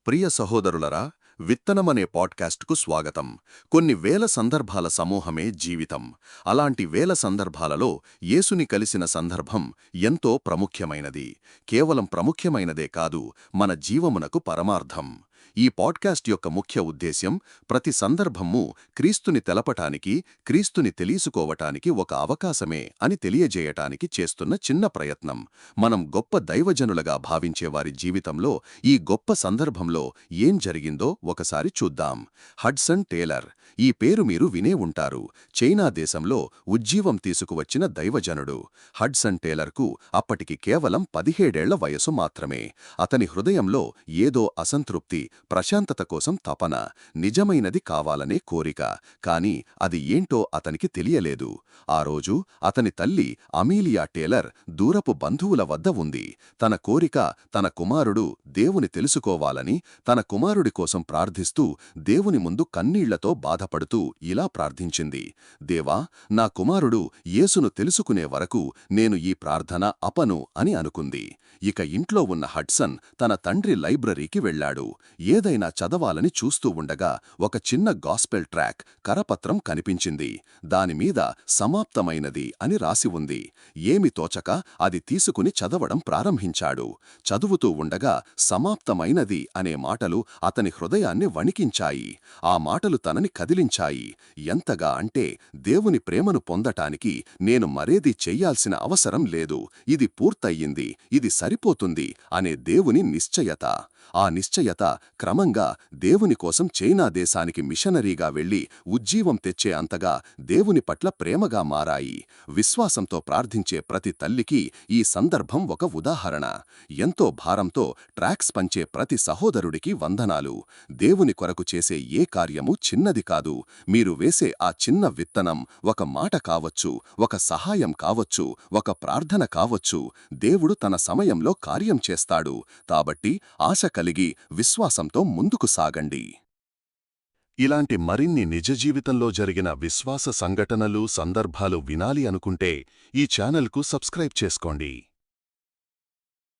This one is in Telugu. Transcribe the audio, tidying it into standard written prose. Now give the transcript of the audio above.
ప్రియ సహోదరులరా, విత్తనమనే పాడ్కాస్ట్కు స్వాగతం. కొన్ని వేల సందర్భాల సమూహమే జీవితం. అలాంటి వేల సందర్భాలలో యేసుని కలిసిన సందర్భం ఎంతో ప్రాముఖ్యమైనది. కేవలం ప్రాముఖ్యమైనదే కాదు, మన జీవమునకు పరమార్థం. ఈ పాడ్కాస్ట్ యొక్క ముఖ్య ఉద్దేశ్యం ప్రతి సందర్భము క్రీస్తుని తెలపటానికి, క్రీస్తుని తెలుసుకోవటానికి ఒక అవకాశమే అని తెలియజేయటానికి చేస్తున్న చిన్న ప్రయత్నం. మనం గొప్ప దైవజనులుగా భావించే వారి జీవితంలో ఈ గొప్ప సందర్భంలో ఏం జరిగిందో ఒకసారి చూద్దాం. Hudson Taylor. ఈ పేరు మీరు వినే ఉంటారు. చైనా దేశంలో ఉజ్జీవం తీసుకువచ్చిన దైవజనుడు. హడ్సన్ టేలర్కు అప్పటికి కేవలం 17 ఏళ్ల వయసు మాత్రమే. అతని హృదయంలో ఏదో అసంతృప్తి, ప్రశాంతత కోసం తపన, నిజమైనది కావాలనే కోరిక. కాని అది ఏంటో అతనికి తెలియలేదు. ఆ రోజు అతని తల్లి అమీలియా టేలర్ దూరపు బంధువుల వద్ద ఉంది. తన కోరిక తన కుమారుడు దేవుని తెలుసుకోవాలని, తన కుమారుడి కోసం ప్రార్థిస్తూ దేవుని ముందు కన్నీళ్లతో బాధపడుతూ ఇలా ప్రార్థించింది: దేవా, నా కుమారుడు యేసును తెలుసుకునే వరకు నేను ఈ ప్రార్థన అపను అని అనుకుంది. ఇక ఇంట్లో ఉన్న హడ్సన్ తన తండ్రి లైబ్రరీకి వెళ్లాడు. ఏదైనా చదవాలని చూస్తూ ఉండగా ఒక చిన్న గాస్పెల్ ట్రాక్ కరపత్రం కనిపించింది. దానిమీద సమాప్తమైనది అని రాసి ఉంది. ఏమి తోచక అది తీసుకుని చదవడం ప్రారంభించాడు. చదువుతూ ఉండగా సమాప్తమైనది అనే మాటలు అతని హృదయాన్ని వణికించాయి. ఆ మాటలు తనని కదిలించాయి. ఎంతగా అంటే, దేవుని ప్రేమను పొందటానికి నేను మరేది చెయ్యాల్సిన అవసరం లేదు, ఇది పూర్తయింది, ఇది సరిపోతుంది అనే దేవుని నిశ్చయత. ఆ నిశ్చయత క్రమంగా దేవుని కోసం చైనా దేశానికి మిషనరీగా వెళ్లి ఉజ్జీవం తెచ్చే అంతగా దేవుని పట్ల ప్రేమగా మారాయి. విశ్వాసంతో ప్రార్థించే ప్రతి తల్లికి ఈ సందర్భం ఒక ఉదాహరణ. ఎంతో భారంతో ట్రాక్స్ పంచే ప్రతి సహోదరుడికి వందనాలు. దేవుని కొరకు చేసే ఏ కార్యము చిన్నది కాదు. మీరు వేసే ఆ చిన్న విత్తనం ఒక మాట కావచ్చు, ఒక సహాయం కావచ్చు, ఒక ప్రార్థన కావచ్చు. దేవుడు తన సమయంలో కార్యం చేస్తాడు. కాబట్టి ఆశ కలిగి విశ్వాసంతో ముందుకు సాగండి. ఇలాంటి మరిన్ని నిజ జీవితంలో జరిగిన విశ్వాస సంఘటనలు, సందర్భాలు వినాలి అనుకుంటే ఈ ఛానల్కు సబ్స్క్రైబ్ చేసుకోండి.